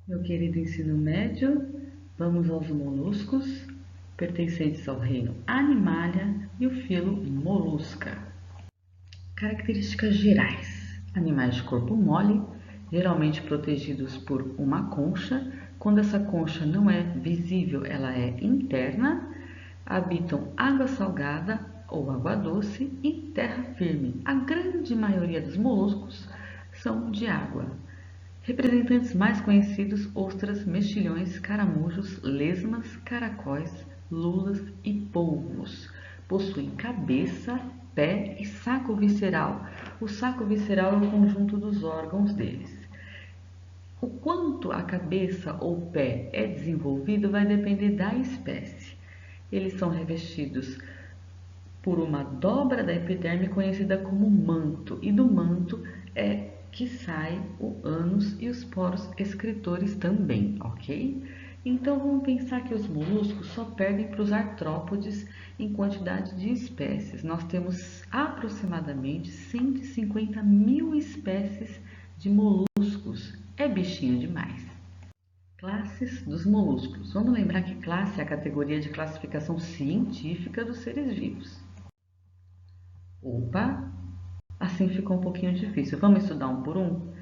Meu querido ensino médio, vamos aos moluscos, pertencentes ao reino Animalia e o filo Molusca. Características gerais: animais de corpo mole, geralmente protegidos por uma concha. Quando essa concha não é visível, ela é interna. Habitam água salgada ou água doce e terra firme. A grande maioria dos moluscos são de água. Representantes mais conhecidos: ostras, mexilhões, caramujos, lesmas, caracóis, lulas e polvos. Possuem cabeça, pé e saco visceral. O saco visceral é o conjunto dos órgãos deles. O quanto a cabeça ou pé é desenvolvido vai depender da espécie. Eles são revestidos por uma dobra da epiderme conhecida como manto, e do manto é que sai o ânus e os poros excretores também, ok? Então vamos pensar que os moluscos só perdem para os artrópodes em quantidade de espécies. Nós temos aproximadamente 150 mil espécies de moluscos. É bichinho demais. Classes dos moluscos. Vamos lembrar que classe é a categoria de classificação científica dos seres vivos. Opa, assim ficou um pouquinho difícil. Vamos estudar um por um?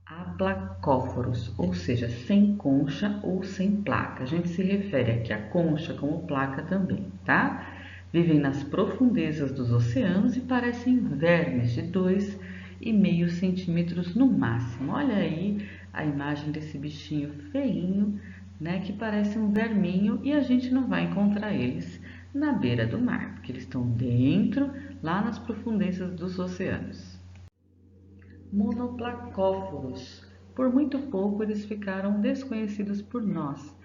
Aplacóforos, ou seja, sem concha ou sem placa. A gente se refere aqui à concha como placa também, tá? Vivem nas profundezas dos oceanos e parecem vermes de 2,5 centímetros no máximo. Olha aí a imagem desse bichinho feinho, né, que parece um verminho, e a gente não vai encontrar eles na beira do mar, porque eles estão dentro, lá nas profundezas dos oceanos. Monoplacóforos. Por muito pouco eles ficaram desconhecidos por nós.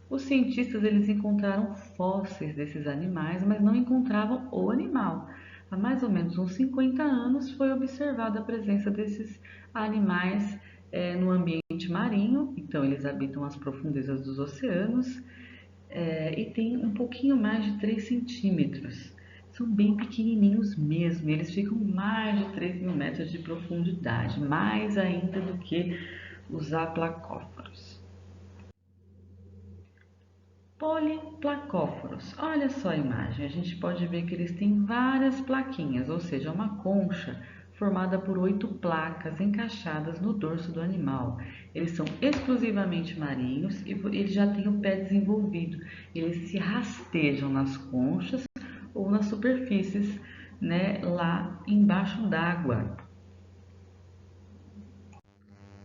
Os cientistas eles encontraram fósseis desses animais, mas não encontravam o animal. Há mais ou menos uns 50 anos foi observada a presença desses animais no ambiente marinho, então eles habitam as profundezas dos oceanos e tem um pouquinho mais de 3 centímetros. São bem pequenininhos mesmo, eles ficam mais de 3.000 metros de profundidade, mais ainda do que os aplacóforos. Poliplacóforos. Olha só a imagem, a gente pode ver que eles têm várias plaquinhas, ou seja, uma concha formada por 8 placas encaixadas no dorso do animal. Eles são exclusivamente marinhos e eles já têm o pé desenvolvido. Eles se rastejam nas conchas ou nas superfícies, né, lá embaixo d'água.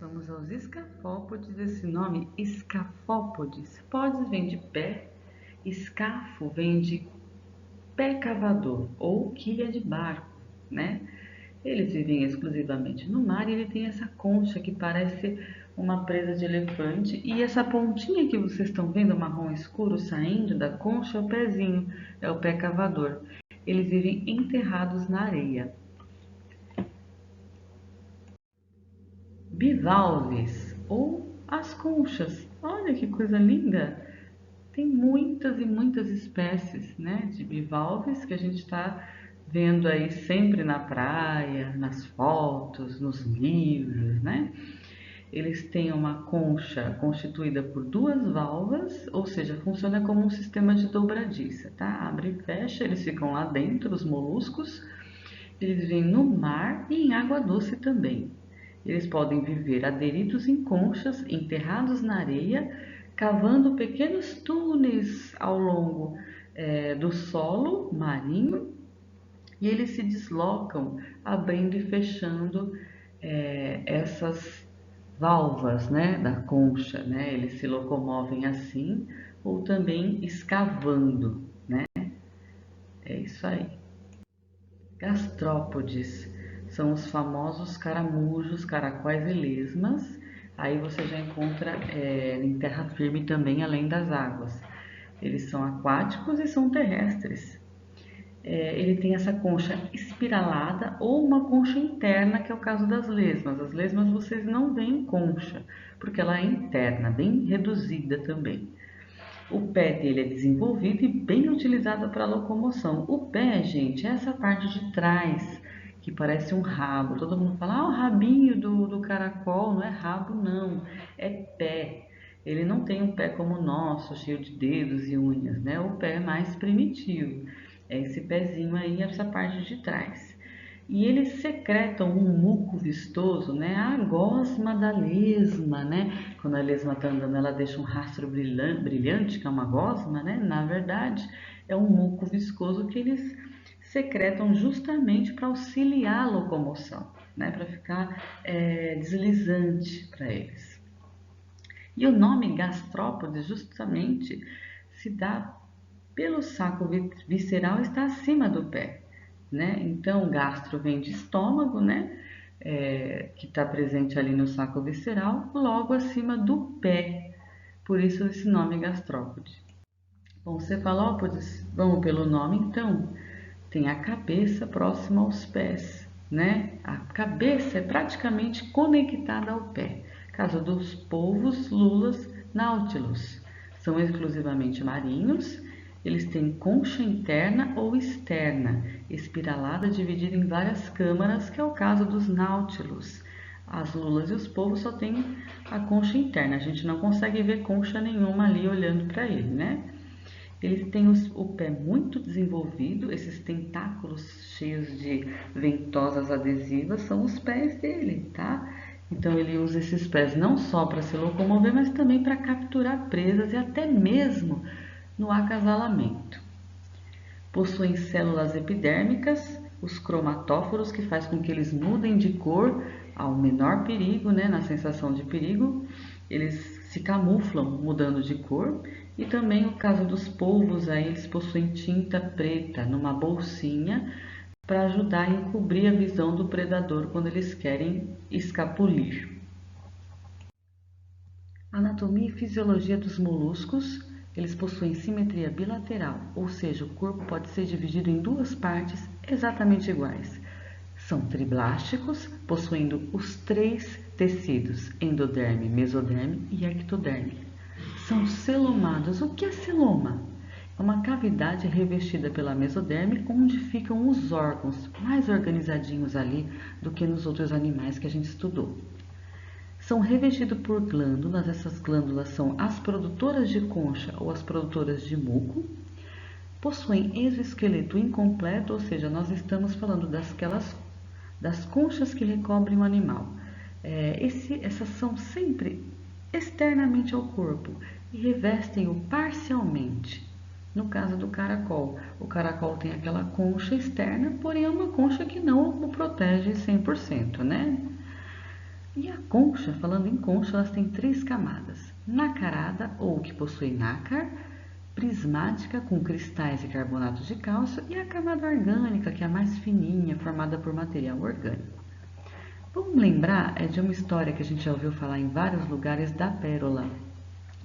Vamos aos escafópodes. Esse nome, escafópodes, podes vem de pé, escafo vem de pé cavador ou quilha de barco, né? Eles vivem exclusivamente no mar e ele tem essa concha que parece uma presa de elefante, e essa pontinha que vocês estão vendo, marrom escuro, saindo da concha, é o pezinho, é o pé cavador. Eles vivem enterrados na areia. Bivalves ou as conchas. Olha que coisa linda! Tem muitas e muitas espécies, né, de bivalves que a gente está vendo aí sempre na praia, nas fotos, nos livros, né? Eles têm uma concha constituída por duas válvulas, ou seja, funciona como um sistema de dobradiça, tá? Abre e fecha, eles ficam lá dentro, os moluscos. Eles vivem no mar e em água doce também. Eles podem viver aderidos em conchas, enterrados na areia, cavando pequenos túneis ao longo do solo marinho, e eles se deslocam abrindo e fechando essas válvulas, né, da concha, né? Eles se locomovem assim ou também escavando, né? É isso aí. Gastrópodes são os famosos caramujos, caracóis e lesmas. Aí você já encontra em terra firme também, além das águas. Eles são aquáticos e são terrestres. Ele tem essa concha espiralada ou uma concha interna, que é o caso das lesmas. As lesmas vocês não veem concha, porque ela é interna, bem reduzida também. O pé dele é desenvolvido e bem utilizado para locomoção. O pé, gente, é essa parte de trás que parece um rabo. Todo mundo fala, o rabinho do caracol, não é rabo, não, é pé. Ele não tem um pé como o nosso, cheio de dedos e unhas, né? O pé é mais primitivo. É esse pezinho aí, essa parte de trás. E eles secretam um muco vistoso, né? A gosma da lesma, né? Quando a lesma está andando, ela deixa um rastro brilhante, que é uma gosma, né? Na verdade, é um muco viscoso que eles secretam justamente para auxiliar a locomoção, né? Para ficar deslizante para eles. E o nome gastrópodes justamente se dá pelo saco visceral está acima do pé, né? Então, gastro vem de estômago, né? Que está presente ali no saco visceral, logo acima do pé. Por isso esse nome gastrópode. Bom, cefalópodes, vamos pelo nome então, tem a cabeça próxima aos pés, né? A cabeça é praticamente conectada ao pé. Caso dos polvos, lulas, náutilos. São exclusivamente marinhos. Eles têm concha interna ou externa, espiralada, dividida em várias câmaras, que é o caso dos náutilos. As lulas e os polvos só têm a concha interna. A gente não consegue ver concha nenhuma ali olhando para ele, né? Eles têm o pé muito desenvolvido, esses tentáculos cheios de ventosas adesivas são os pés dele, tá? Então ele usa esses pés não só para se locomover, mas também para capturar presas e até mesmo no acasalamento. Possuem células epidérmicas, os cromatóforos, que faz com que eles mudem de cor ao menor perigo, né, na sensação de perigo. Eles se camuflam mudando de cor. E também o caso dos polvos, aí eles possuem tinta preta numa bolsinha para ajudar a encobrir a visão do predador quando eles querem escapulir. Anatomia e fisiologia dos moluscos. Eles possuem simetria bilateral, ou seja, o corpo pode ser dividido em duas partes exatamente iguais. São triblásticos, possuindo os três tecidos, endoderme, mesoderme e ectoderme. São celomados. O que é celoma? É uma cavidade revestida pela mesoderme onde ficam os órgãos mais organizadinhos ali do que nos outros animais que a gente estudou. São revestidos por glândulas, essas glândulas são as produtoras de concha ou as produtoras de muco. Possuem exoesqueleto incompleto, ou seja, nós estamos falando das conchas que recobrem o animal. Essas são sempre externamente ao corpo e revestem-o parcialmente. No caso do caracol, o caracol tem aquela concha externa, porém é uma concha que não o protege 100%, né? E a concha, falando em concha, elas têm três camadas: nacarada, ou que possui nácar, prismática, com cristais e carbonatos de cálcio, e a camada orgânica, que é a mais fininha, formada por material orgânico. Vamos lembrar de uma história que a gente já ouviu falar em vários lugares da pérola,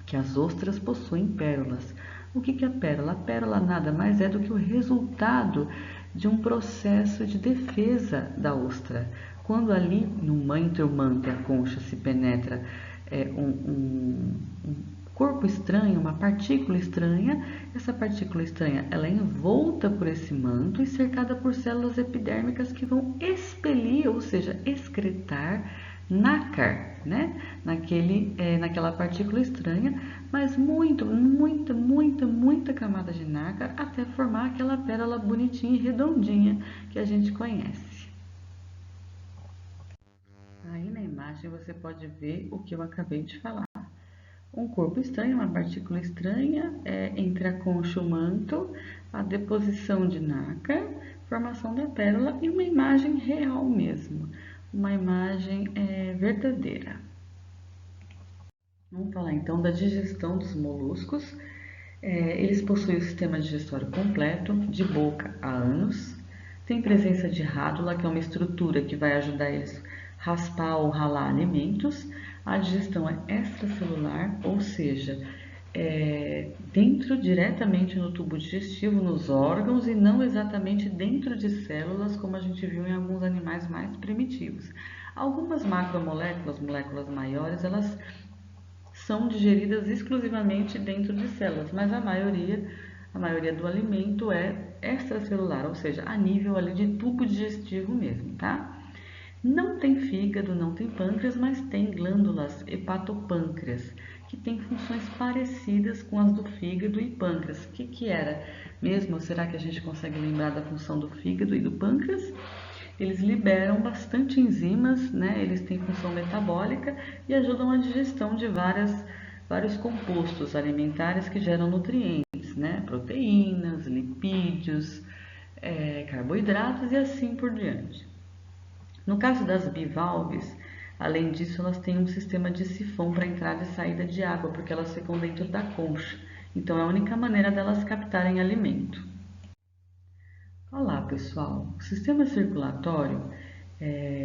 que as ostras possuem pérolas. O que é a pérola? A pérola nada mais é do que o resultado de um processo de defesa da ostra. Quando ali no entre o manto e a concha se penetra um corpo estranho, uma partícula estranha, essa partícula estranha ela é envolta por esse manto e cercada por células epidérmicas que vão expelir, ou seja, excretar nácar, né? Naquela partícula estranha, mas muita camada de nácar até formar aquela pérola bonitinha e redondinha que a gente conhece. Aí na imagem você pode ver o que eu acabei de falar. Um corpo estranho, uma partícula estranha, entre a concha e o manto, a deposição de nácar, formação da pérola e uma imagem real mesmo, uma imagem verdadeira. Vamos falar então da digestão dos moluscos. Eles possuem o sistema digestório completo, de boca a ânus. Tem presença de rádula, que é uma estrutura que vai ajudar eles a raspar ou ralar alimentos. A digestão é extracelular, ou seja, dentro diretamente no tubo digestivo, nos órgãos e não exatamente dentro de células, como a gente viu em alguns animais mais primitivos. Algumas macromoléculas, moléculas maiores, elas são digeridas exclusivamente dentro de células, mas a maioria do alimento é extracelular, ou seja, a nível ali de tubo digestivo mesmo, tá? Não tem fígado, não tem pâncreas, mas tem glândulas hepatopâncreas, que têm funções parecidas com as do fígado e pâncreas. O que era mesmo? Será que a gente consegue lembrar da função do fígado e do pâncreas? Eles liberam bastante enzimas, né? Eles têm função metabólica e ajudam a digestão de vários compostos alimentares que geram nutrientes, né? Proteínas, lipídios, carboidratos e assim por diante. No caso das bivalves, além disso, elas têm um sistema de sifão para entrada e saída de água, porque elas ficam dentro da concha. Então é a única maneira delas captarem alimento. Olá, pessoal. O sistema circulatório,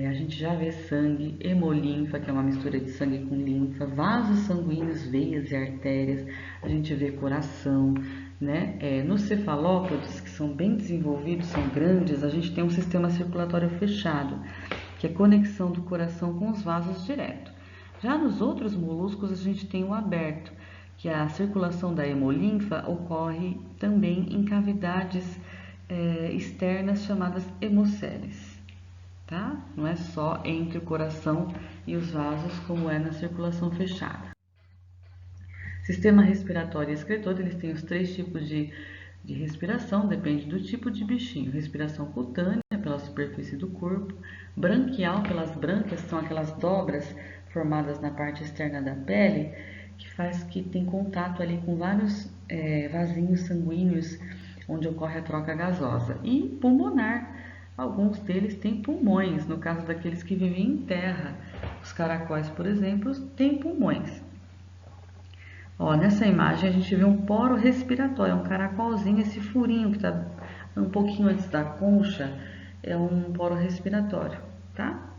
a gente já vê sangue, hemolinfa, que é uma mistura de sangue com linfa, vasos sanguíneos, veias e artérias. A gente vê coração, né? Nos cefalópodes, que são bem desenvolvidos, são grandes, a gente tem um sistema circulatório fechado, que é conexão do coração com os vasos direto. Já nos outros moluscos, a gente tem o aberto, que a circulação da hemolinfa ocorre também em cavidades externas chamadas hemocélies, tá? Não é só entre o coração e os vasos como é na circulação fechada. Sistema respiratório e excretor, eles têm os três tipos de respiração, depende do tipo de bichinho. Respiração cutânea, pela superfície do corpo, branquial, pelas brânquias, são aquelas dobras formadas na parte externa da pele, que tem contato ali com vários vasinhos sanguíneos, onde ocorre a troca gasosa. E pulmonar, alguns deles têm pulmões, no caso daqueles que vivem em terra. Os caracóis, por exemplo, têm pulmões. Ó, nessa imagem a gente vê um poro respiratório, é um caracolzinho, esse furinho que está um pouquinho antes da concha é um poro respiratório, tá?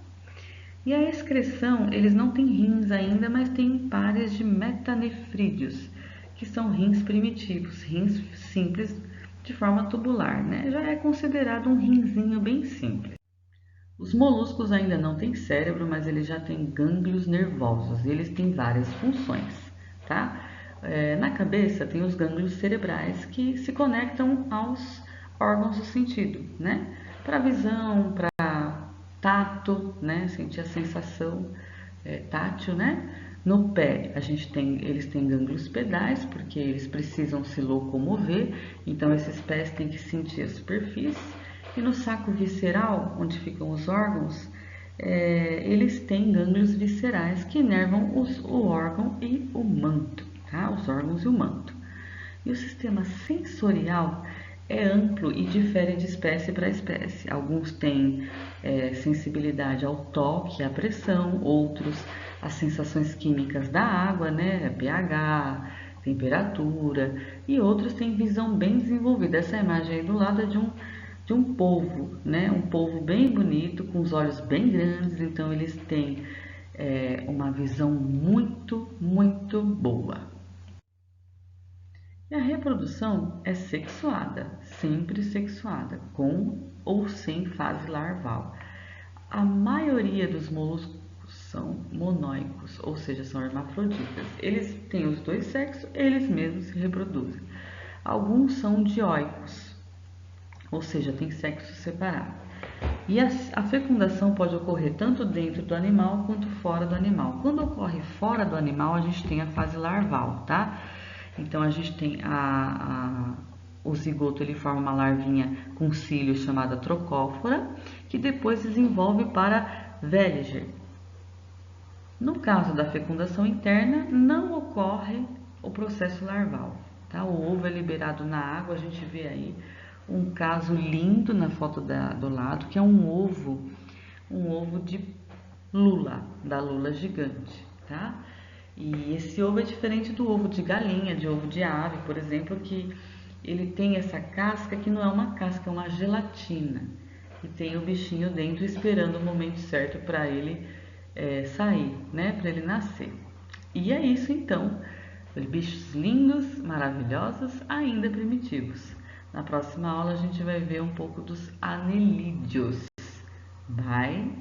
E a excreção, eles não têm rins ainda, mas têm pares de metanefrídeos, que são rins primitivos, rins simples de forma tubular, né? Já é considerado um rinzinho bem simples. Os moluscos ainda não têm cérebro, mas eles já têm gânglios nervosos e eles têm várias funções, tá? Na cabeça tem os gânglios cerebrais que se conectam aos órgãos do sentido, né? Para visão, para tato, né? Sentir a sensação tátil, né? No pé, eles têm gânglios pedais, porque eles precisam se locomover, então esses pés têm que sentir a superfície. E no saco visceral, onde ficam os órgãos, eles têm gânglios viscerais que inervam o órgão e o manto, tá? Os órgãos e o manto. E o sistema sensorial é amplo e difere de espécie para espécie. Alguns têm sensibilidade ao toque, à pressão, outros às sensações químicas da água, né? pH, temperatura, e outros têm visão bem desenvolvida. Essa imagem aí do lado é de um polvo, né? Um polvo bem bonito, com os olhos bem grandes, então eles têm uma visão muito, muito boa. E a reprodução é sexuada, sempre sexuada, com ou sem fase larval. A maioria dos moluscos são monóicos, ou seja, são hermafroditas. Eles têm os dois sexos, eles mesmos se reproduzem. Alguns são dioicos, ou seja, têm sexo separado. E a fecundação pode ocorrer tanto dentro do animal quanto fora do animal. Quando ocorre fora do animal, a gente tem a fase larval, tá? Então a gente tem o zigoto, ele forma uma larvinha com cílios chamada trocófora, que depois desenvolve para véliger. No caso da fecundação interna, não ocorre o processo larval, tá? O ovo é liberado na água, a gente vê aí um caso lindo na foto do lado, que é um ovo de lula, da lula gigante, tá? E esse ovo é diferente do ovo de galinha, de ovo de ave, por exemplo, que ele tem essa casca que não é uma casca, é uma gelatina. E tem o bichinho dentro esperando o momento certo para ele sair, né? Para ele nascer. E é isso então. Bichos lindos, maravilhosos, ainda primitivos. Na próxima aula a gente vai ver um pouco dos anelídeos. Bye!